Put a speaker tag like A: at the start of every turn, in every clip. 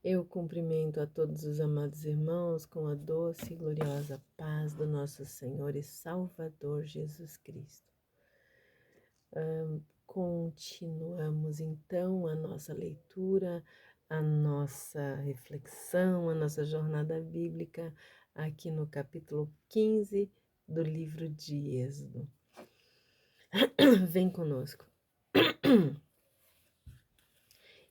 A: Eu cumprimento a todos os amados irmãos com a doce e gloriosa paz do nosso Senhor e Salvador Jesus Cristo. Continuamos então a nossa leitura, a nossa reflexão, a nossa jornada bíblica aqui no capítulo 15 do livro de Êxodo. Vem conosco.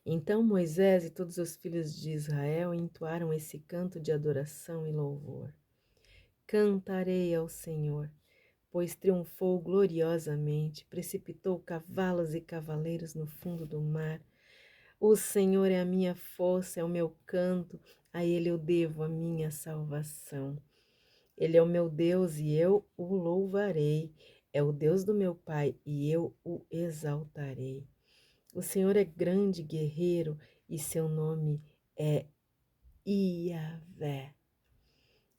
A: Então Moisés e todos os filhos de Israel entoaram esse canto de adoração e louvor. Cantarei ao Senhor, pois triunfou gloriosamente, precipitou cavalos e cavaleiros no fundo do mar. O Senhor é a minha força, é o meu canto, a Ele eu devo a minha salvação. Ele é o meu Deus e eu o louvarei, é o Deus do meu Pai e eu o exaltarei. O Senhor é grande guerreiro e seu nome é Iavé.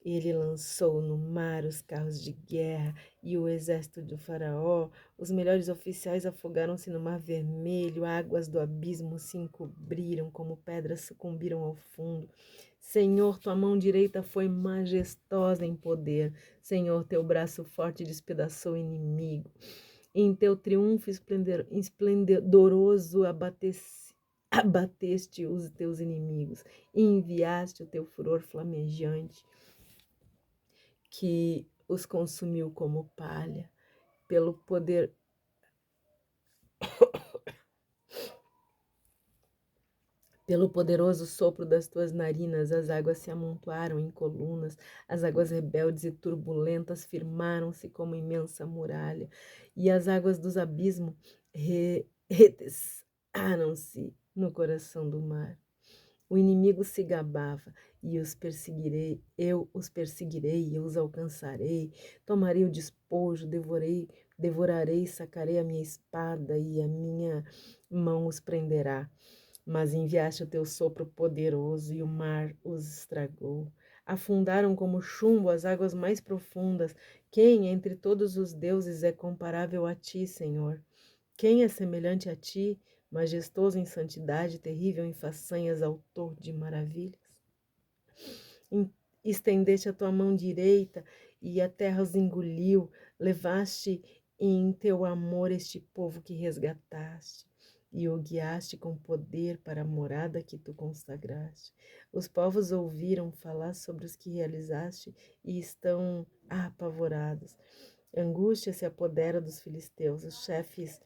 A: Ele lançou no mar os carros de guerra e o exército do faraó. Os melhores oficiais afogaram-se no mar vermelho, águas do abismo se encobriram, como pedras sucumbiram ao fundo. Senhor, tua mão direita foi majestosa em poder. Senhor, teu braço forte despedaçou o inimigo. Em teu triunfo esplendoroso abateste os teus inimigos e enviaste o teu furor flamejante que os consumiu como palha. Pelo poderoso sopro das tuas narinas, as águas se amontoaram em colunas, as águas rebeldes e turbulentas firmaram-se como imensa muralha, e as águas dos abismos retesaram-se no coração do mar. O inimigo se gabava, e eu os perseguirei e os alcançarei, tomarei o despojo, devorarei, sacarei a minha espada e a minha mão os prenderá. Mas enviaste o teu sopro poderoso e o mar os estragou. Afundaram como chumbo as águas mais profundas. Quem entre todos os deuses é comparável a ti, Senhor? Quem é semelhante a ti, majestoso em santidade, terrível em façanhas, autor de maravilhas? Estendeste a tua mão direita e a terra os engoliu, levaste em teu amor este povo que resgataste e o guiaste com poder para a morada que tu consagraste. Os povos ouviram falar sobre os que realizaste e estão apavorados. Angústia se apodera dos filisteus, os chefes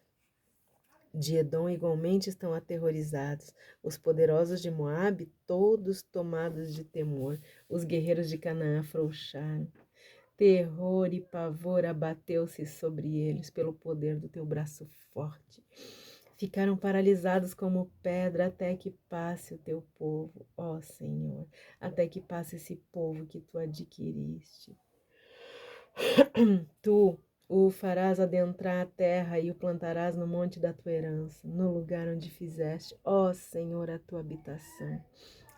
A: de Edom igualmente estão aterrorizados. Os poderosos de Moabe, todos tomados de temor. Os guerreiros de Canaã afrouxaram. Terror e pavor abateu-se sobre eles pelo poder do teu braço forte. Ficaram paralisados como pedra até que passe o teu povo, ó Senhor, até que passe esse povo que tu adquiriste. Tu o farás adentrar a terra e o plantarás no monte da tua herança, no lugar onde fizeste, ó Senhor, a tua habitação.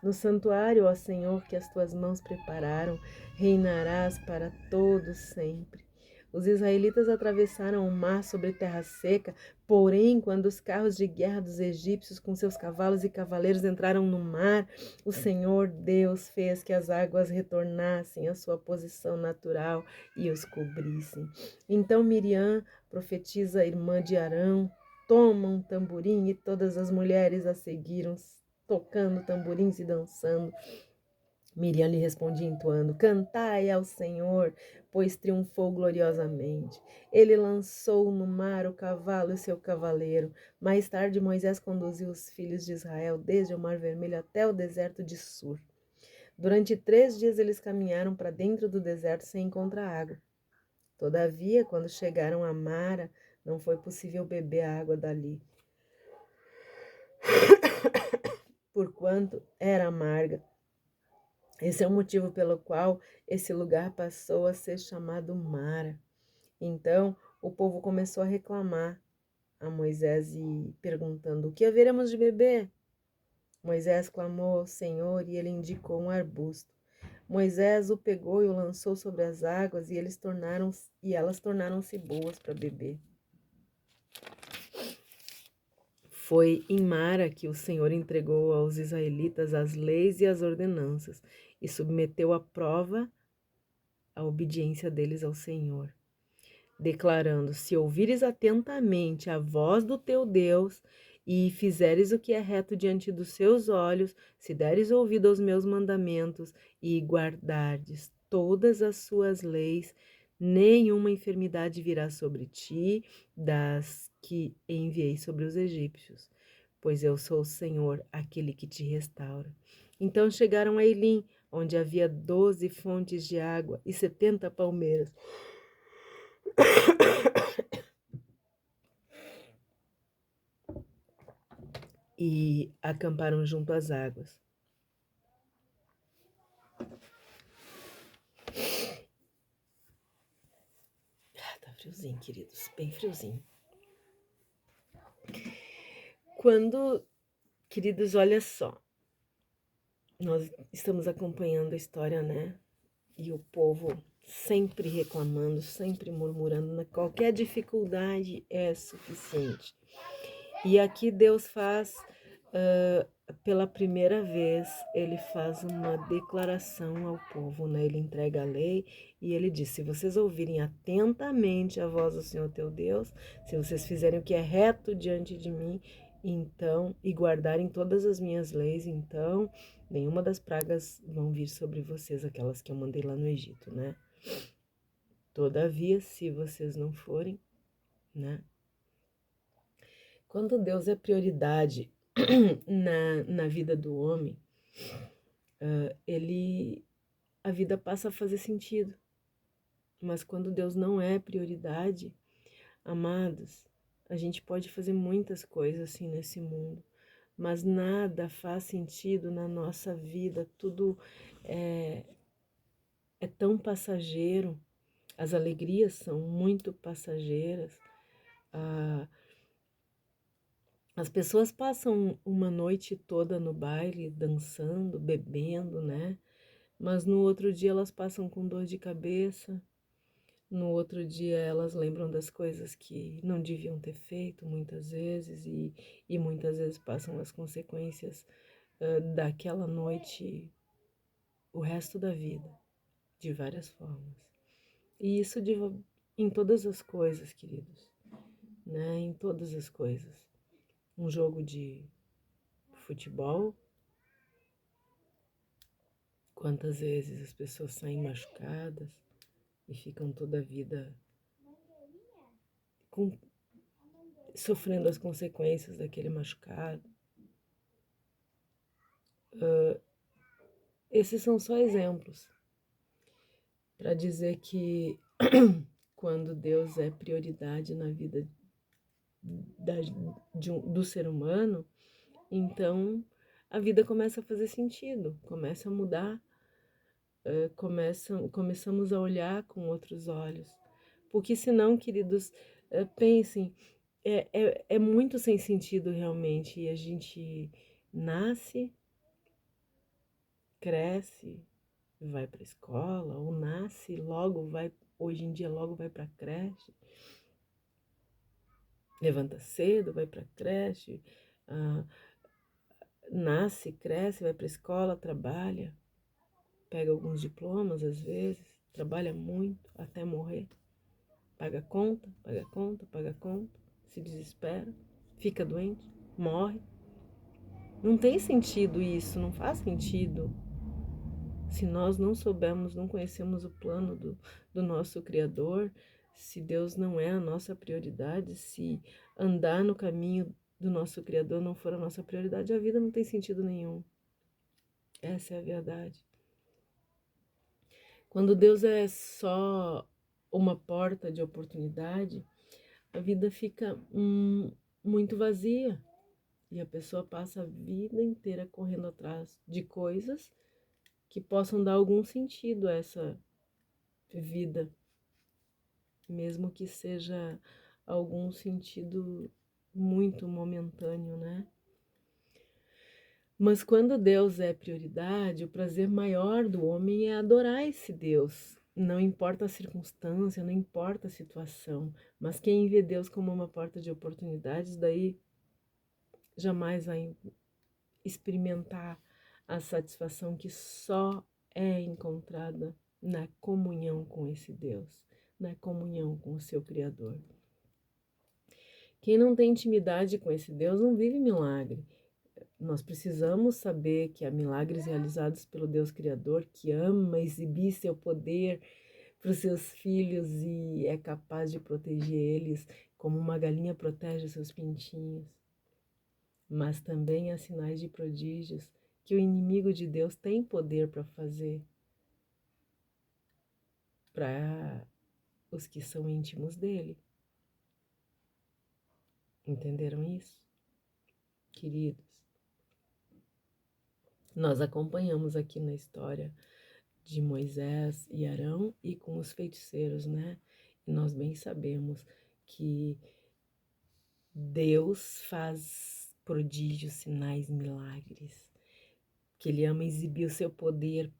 A: No santuário, ó Senhor, que as tuas mãos prepararam, reinarás para todo sempre. Os israelitas atravessaram o mar sobre terra seca, porém, quando os carros de guerra dos egípcios com seus cavalos e cavaleiros entraram no mar, o Senhor Deus fez que as águas retornassem à sua posição natural e os cobrissem. Então Miriam, profetisa irmã de Arão, toma um tamborim e todas as mulheres a seguiram, tocando tamborins e dançando. Miriam lhe respondia entoando: Cantai ao Senhor, pois triunfou gloriosamente. Ele lançou no mar o cavalo e seu cavaleiro. Mais tarde Moisés conduziu os filhos de Israel desde o Mar Vermelho até o deserto de Sur. Durante 3 dias eles caminharam para dentro do deserto sem encontrar água. Todavia, quando chegaram a Mara, não foi possível beber a água dali, porquanto era amarga. Esse é o motivo pelo qual esse lugar passou a ser chamado Mara. Então, o povo começou a reclamar a Moisés e perguntando: o que haveremos de beber? Moisés clamou ao Senhor e ele indicou um arbusto. Moisés o pegou e o lançou sobre as águas e elas tornaram-se boas para beber. Foi em Mara que o Senhor entregou aos israelitas as leis e as ordenanças e submeteu à prova a obediência deles ao Senhor, declarando: se ouvires atentamente a voz do teu Deus e fizeres o que é reto diante dos seus olhos, se deres ouvido aos meus mandamentos e guardardes todas as suas leis, nenhuma enfermidade virá sobre ti, das que enviei sobre os egípcios, pois eu sou o Senhor, aquele que te restaura. Então chegaram a Elim, onde havia 12 fontes de água e 70 palmeiras. E acamparam junto às águas. Tá friozinho, queridos, bem friozinho. Queridos, olha só, nós estamos acompanhando a história, né? E o povo sempre reclamando, sempre murmurando, qualquer dificuldade é suficiente. E aqui Deus faz, pela primeira vez, ele faz uma declaração ao povo, né? Ele entrega a lei e ele diz: se vocês ouvirem atentamente a voz do Senhor teu Deus, se vocês fizerem o que é reto diante de mim, então, e guardarem todas as minhas leis, então, nenhuma das pragas vão vir sobre vocês, aquelas que eu mandei lá no Egito, né? Todavia, se vocês não forem, né? Quando Deus é prioridade na vida do homem, a vida passa a fazer sentido. Mas quando Deus não é prioridade, amados, a gente pode fazer muitas coisas assim nesse mundo, mas nada faz sentido na nossa vida, tudo é tão passageiro, as alegrias são muito passageiras, as pessoas passam uma noite toda no baile, dançando, bebendo, né? Mas no outro dia elas passam com dor de cabeça, no outro dia elas lembram das coisas que não deviam ter feito muitas vezes e muitas vezes passam as consequências daquela noite o resto da vida, de várias formas. E isso em todas as coisas, queridos, né? Em todas as coisas. Um jogo de futebol, quantas vezes as pessoas saem machucadas e ficam toda a vida sofrendo as consequências daquele machucado. Esses são só exemplos para dizer que quando Deus é prioridade na vida do ser humano, então a vida começa a fazer sentido, começa a mudar, começamos a olhar com outros olhos. Porque senão, queridos, pensem, é muito sem sentido realmente. E a gente nasce, cresce, vai para a escola, ou nasce, logo vai, hoje em dia logo vai para a creche, levanta cedo, vai para a creche, nasce, cresce, vai para a escola, trabalha, pega alguns diplomas às vezes, trabalha muito até morrer, paga conta, paga conta, paga conta, se desespera, fica doente, morre. Não tem sentido isso, não faz sentido. Se nós não soubermos, não conhecemos o plano do nosso Criador, se Deus não é a nossa prioridade, se andar no caminho do nosso Criador não for a nossa prioridade, a vida não tem sentido nenhum. Essa é a verdade. Quando Deus é só uma porta de oportunidade, a vida fica muito vazia e a pessoa passa a vida inteira correndo atrás de coisas que possam dar algum sentido a essa vida, mesmo que seja algum sentido muito momentâneo, né? Mas quando Deus é prioridade, o prazer maior do homem é adorar esse Deus. Não importa a circunstância, não importa a situação, mas quem vê Deus como uma porta de oportunidades, daí jamais vai experimentar a satisfação que só é encontrada na comunhão com esse Deus, na comunhão com o seu Criador. Quem não tem intimidade com esse Deus não vive milagre. Nós precisamos saber que há milagres realizados pelo Deus Criador, que ama exibir seu poder para os seus filhos e é capaz de proteger eles como uma galinha protege os seus pintinhos. Mas também há sinais de prodígios que o inimigo de Deus tem poder para fazer para os que são íntimos dele. Entenderam isso? Queridos, nós acompanhamos aqui na história de Moisés e Arão e com os feiticeiros, né? E nós bem sabemos que Deus faz prodígios, sinais, milagres, que Ele ama exibir o seu poder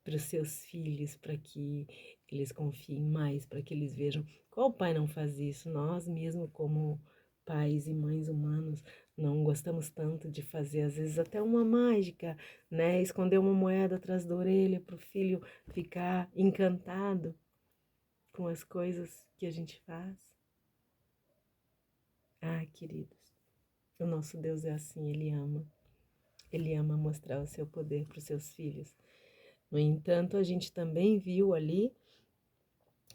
A: para os seus filhos, para que eles confiem mais, para que eles vejam. Qual pai não faz isso? Nós mesmo como pais e mães humanos não gostamos tanto de fazer, às vezes até uma mágica, né? Esconder uma moeda atrás da orelha para o filho ficar encantado com as coisas que a gente faz. Ah, queridos, o nosso Deus é assim, Ele ama. Ele ama mostrar o seu poder para os seus filhos. No entanto, a gente também viu ali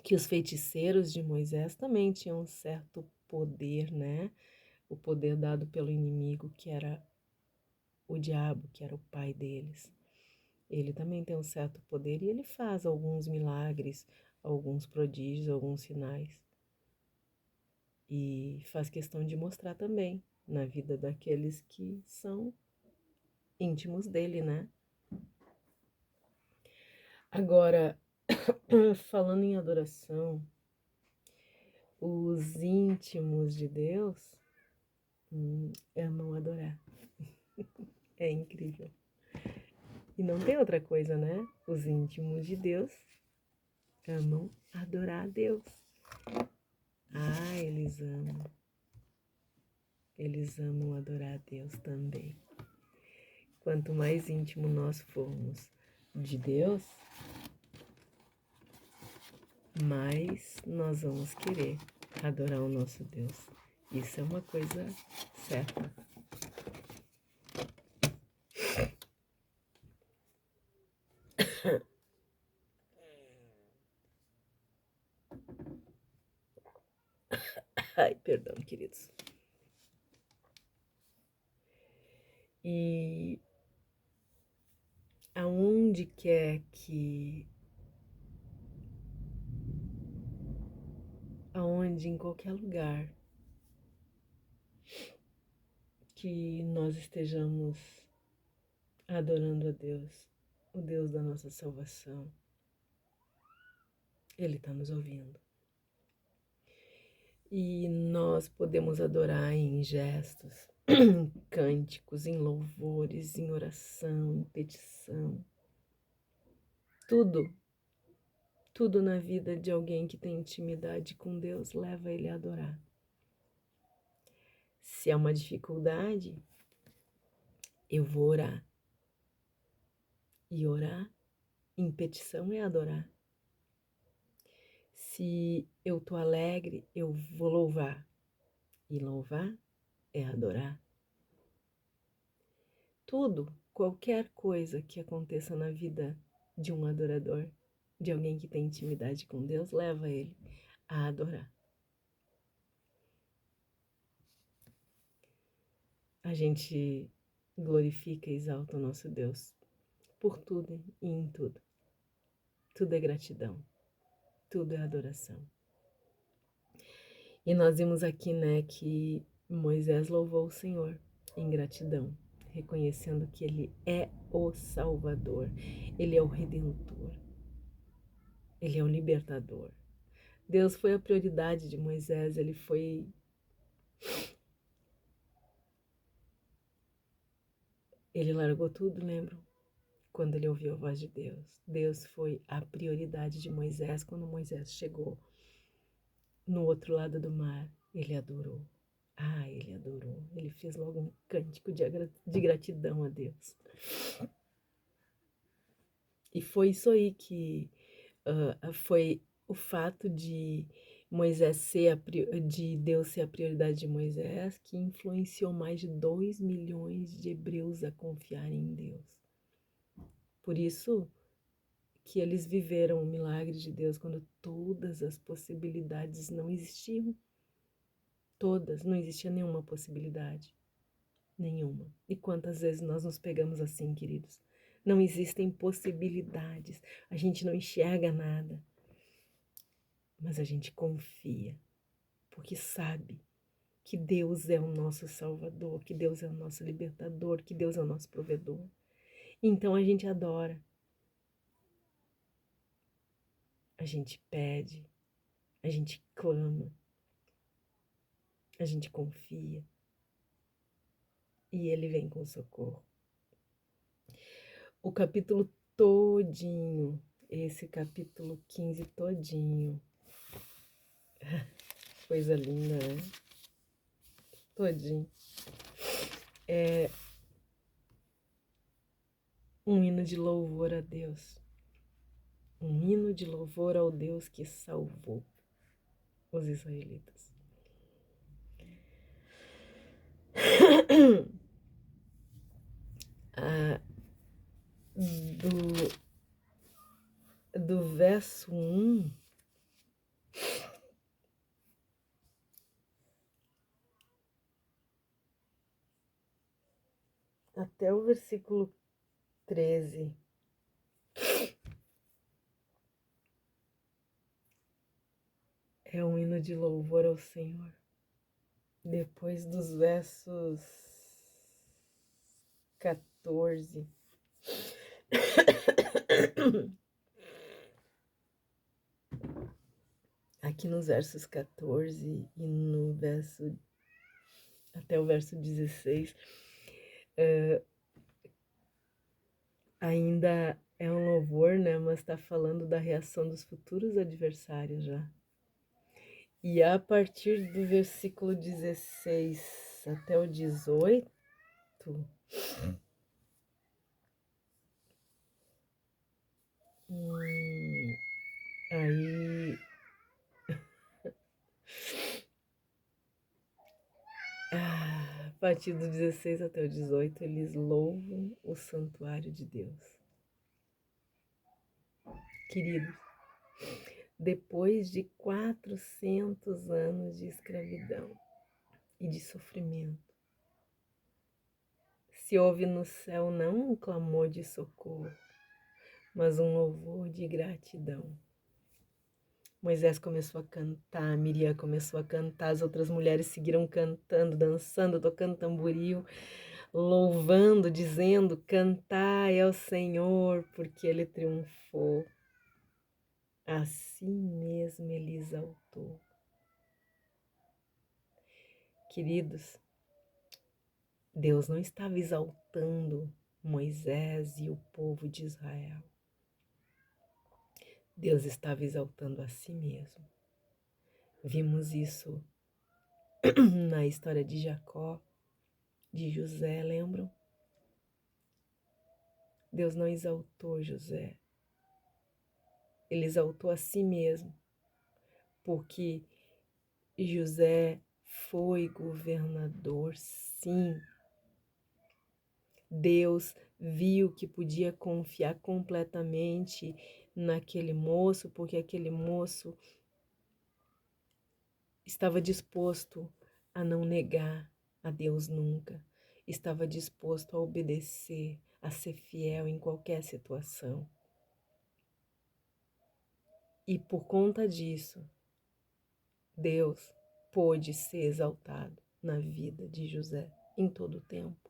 A: que os feiticeiros de Moisés também tinham um certo poder, né? O poder dado pelo inimigo, que era o diabo, que era o pai deles. Ele também tem um certo poder e ele faz alguns milagres, alguns prodígios, alguns sinais. E faz questão de mostrar também na vida daqueles que são íntimos dele, né? Agora, falando em adoração, os íntimos de Deus amam adorar. É incrível. E não tem outra coisa, né? Os íntimos de Deus amam adorar a Deus. Ah, eles amam. Eles amam adorar a Deus também. Quanto mais íntimo nós formos de Deus, mais nós vamos querer adorar o nosso Deus. Isso é uma coisa certa. Ai, perdão, queridos. E aonde quer que, aonde, em qualquer lugar que nós estejamos adorando a Deus, o Deus da nossa salvação, Ele está nos ouvindo. E nós podemos adorar em gestos, em cânticos, em louvores, em oração, em petição. Tudo na vida de alguém que tem intimidade com Deus leva ele a adorar. Se há uma dificuldade, eu vou orar. E orar em petição é adorar. Se eu tô alegre, eu vou louvar. E louvar é adorar. Tudo, qualquer coisa que aconteça na vida de um adorador, de alguém que tem intimidade com Deus, leva ele a adorar. A gente glorifica e exalta o nosso Deus por tudo e em tudo. Tudo é gratidão, tudo é adoração. E nós vimos aqui, né, que Moisés louvou o Senhor em gratidão, reconhecendo que Ele é o Salvador, Ele é o Redentor, Ele é o Libertador. Deus foi a prioridade de Moisés, Ele largou tudo, lembram? Quando ele ouviu a voz de Deus. Deus foi a prioridade de Moisés quando Moisés chegou no outro lado do mar. Ele adorou. Ele adorou. Ele fez logo um cântico de gratidão a Deus. E foi isso aí que foi o fato de de Deus ser a prioridade de Moisés que influenciou mais de 2 milhões de hebreus a confiarem em Deus. Por isso que eles viveram o milagre de Deus quando todas as possibilidades não existiam. Todas, não existia nenhuma possibilidade. Nenhuma. E quantas vezes nós nos pegamos assim, queridos? Não existem possibilidades, a gente não enxerga nada, mas a gente confia, porque sabe que Deus é o nosso Salvador, que Deus é o nosso libertador, que Deus é o nosso provedor. Então a gente adora, a gente pede, a gente clama, a gente confia e Ele vem com socorro. O capítulo todinho, esse capítulo 15 todinho, coisa linda, né? Todinho. É um hino de louvor a Deus. Um hino de louvor ao Deus que salvou os israelitas. Do verso 1 até o versículo 13. É um hino de louvor ao Senhor. Depois dos versos 14. Aqui nos versos 14 e no verso até o verso 16, ainda é um louvor, né? Mas está falando da reação dos futuros adversários já. E a partir do versículo 16 até o 18, aí a partir do 16 até o 18, eles louvam o santuário de Deus. Queridos, depois de 400 anos de escravidão e de sofrimento, se ouve no céu não um clamor de socorro, mas um louvor de gratidão. Moisés começou a cantar, Miriam começou a cantar, as outras mulheres seguiram cantando, dançando, tocando tamboril, louvando, dizendo: cantai ao Senhor, porque Ele triunfou. Assim mesmo Ele exaltou. Queridos, Deus não estava exaltando Moisés e o povo de Israel. Deus estava exaltando a si mesmo. Vimos isso na história de Jacó, de José, lembram? Deus não exaltou José. Ele exaltou a si mesmo, porque José foi governador, sim. Deus viu que podia confiar completamente naquele moço, porque aquele moço estava disposto a não negar a Deus nunca, estava disposto a obedecer, a ser fiel em qualquer situação. E por conta disso, Deus pôde ser exaltado na vida de José em todo o tempo.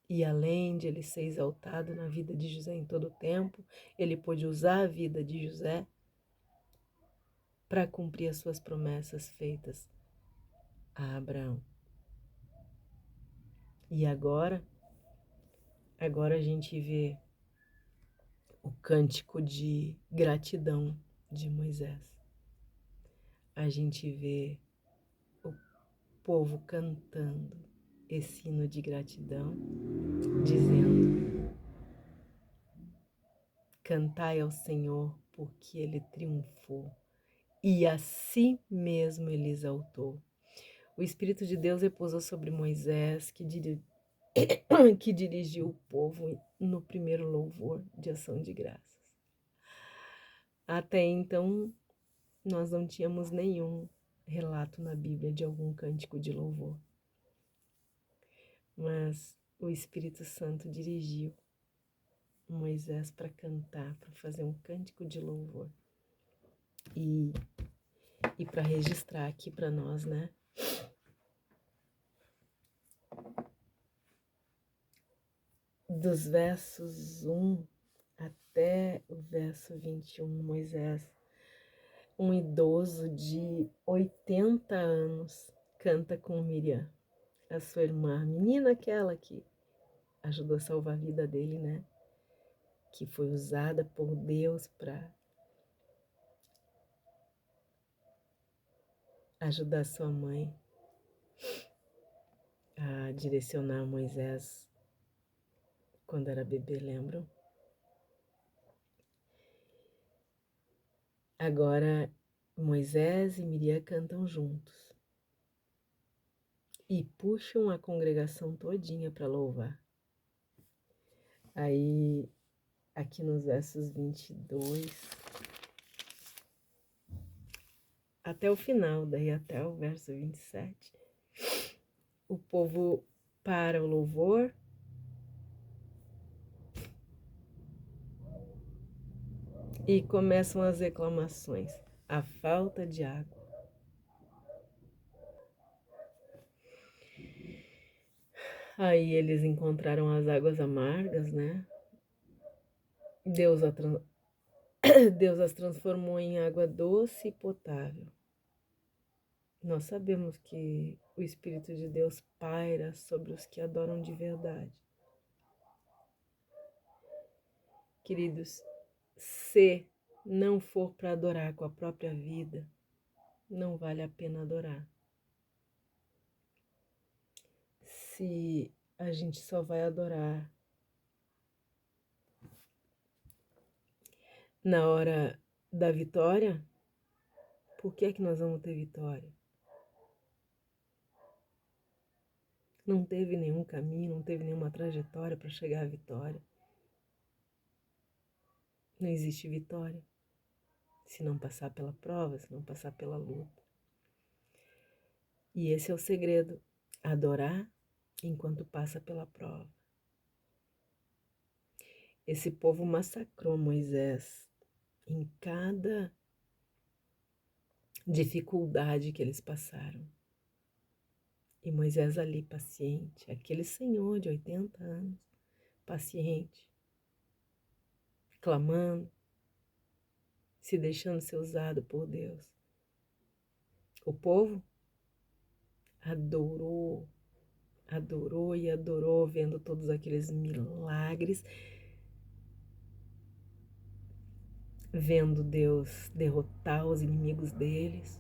A: E além de ele ser exaltado na vida de José em todo o tempo, ele pôde usar a vida de José para cumprir as suas promessas feitas a Abraão. E agora a gente vê o cântico de gratidão de Moisés. A gente vê povo cantando esse hino de gratidão, dizendo: cantai ao Senhor, porque Ele triunfou, e a si mesmo Ele exaltou. O Espírito de Deus repousou sobre Moisés, que dirigiu o povo no primeiro louvor de ação de graças. Até então, nós não tínhamos nenhum relato na Bíblia de algum cântico de louvor. Mas o Espírito Santo dirigiu Moisés para cantar, para fazer um cântico de louvor. E para registrar aqui para nós, né? Dos versos 1 até o verso 21, Moisés, um idoso de 80 anos, canta com Miriam, a sua irmã, a menina aquela que ajudou a salvar a vida dele, né? Que foi usada por Deus para ajudar sua mãe a direcionar Moisés quando era bebê, lembram? Agora Moisés e Miriam cantam juntos e puxam a congregação todinha para louvar. Aí, aqui nos versos 22 até o final, daí até o verso 27, o povo para o louvor e começam as reclamações. A falta de água. Aí eles encontraram as águas amargas, né? Deus as transformou em água doce e potável. Nós sabemos que o Espírito de Deus paira sobre os que adoram de verdade. Queridos, se não for para adorar com a própria vida, não vale a pena adorar. Se a gente só vai adorar na hora da vitória, por que é que nós vamos ter vitória? Não teve nenhum caminho, não teve nenhuma trajetória para chegar à vitória. Não existe vitória se não passar pela prova, se não passar pela luta. E esse é o segredo, adorar enquanto passa pela prova. Esse povo massacrou Moisés em cada dificuldade que eles passaram. E Moisés ali paciente, aquele senhor de 80 anos, paciente, clamando, se deixando ser usado por Deus. O povo adorou e adorou, vendo todos aqueles milagres, vendo Deus derrotar os inimigos deles.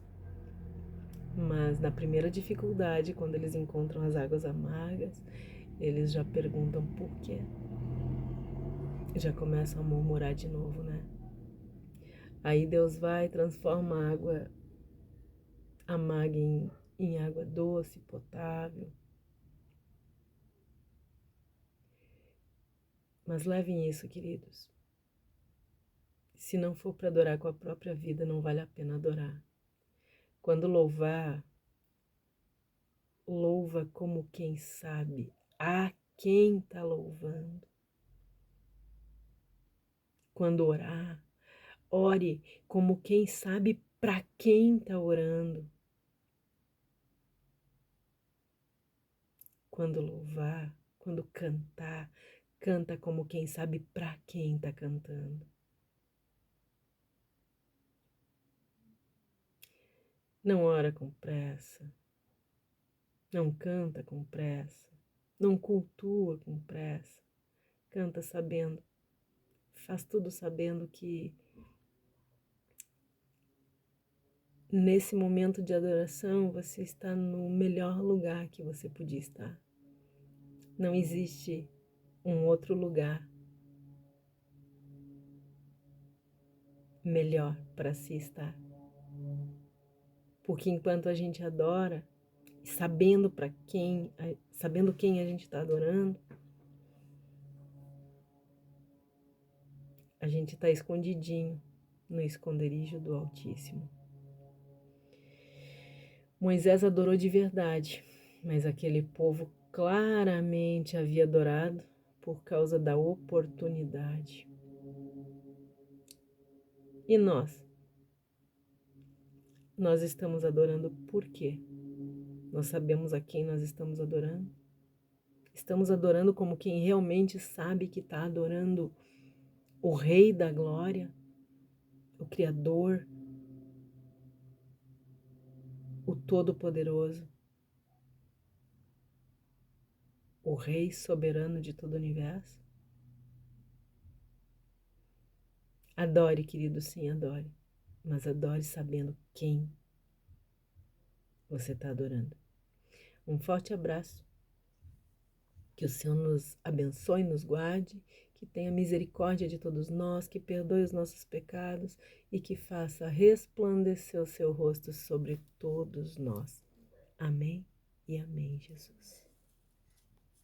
A: Mas na primeira dificuldade, quando eles encontram as águas amargas, eles já perguntam por quê. Já começam a murmurar de novo, né? Aí Deus vai e transforma a água amarga em água doce, potável. Mas levem isso, queridos. Se não for para adorar com a própria vida, não vale a pena adorar. Quando louvar, louva como quem sabe a quem está louvando. Quando orar, ore como quem sabe para quem está orando. Quando louvar, quando cantar, canta como quem sabe para quem está cantando. Não ora com pressa, não canta com pressa, não cultua com pressa, canta sabendo, faz tudo sabendo que nesse momento de adoração, você está no melhor lugar que você podia estar. Não existe um outro lugar melhor para se estar. Porque enquanto a gente adora, sabendo quem a gente está adorando, a gente está escondidinho no esconderijo do Altíssimo. Moisés adorou de verdade, mas aquele povo claramente havia adorado por causa da oportunidade. E nós? Nós estamos adorando por quê? Nós sabemos a quem nós estamos adorando? Estamos adorando como quem realmente sabe que está adorando o Rei da Glória, o Criador, o Todo-Poderoso, o Rei soberano de todo o universo? Adore, querido, sim, adore. Mas adore sabendo quem você está adorando. Um forte abraço. Que o Senhor nos abençoe, nos guarde, que tenha misericórdia de todos nós, que perdoe os nossos pecados e que faça resplandecer o seu rosto sobre todos nós. Amém e amém, Jesus.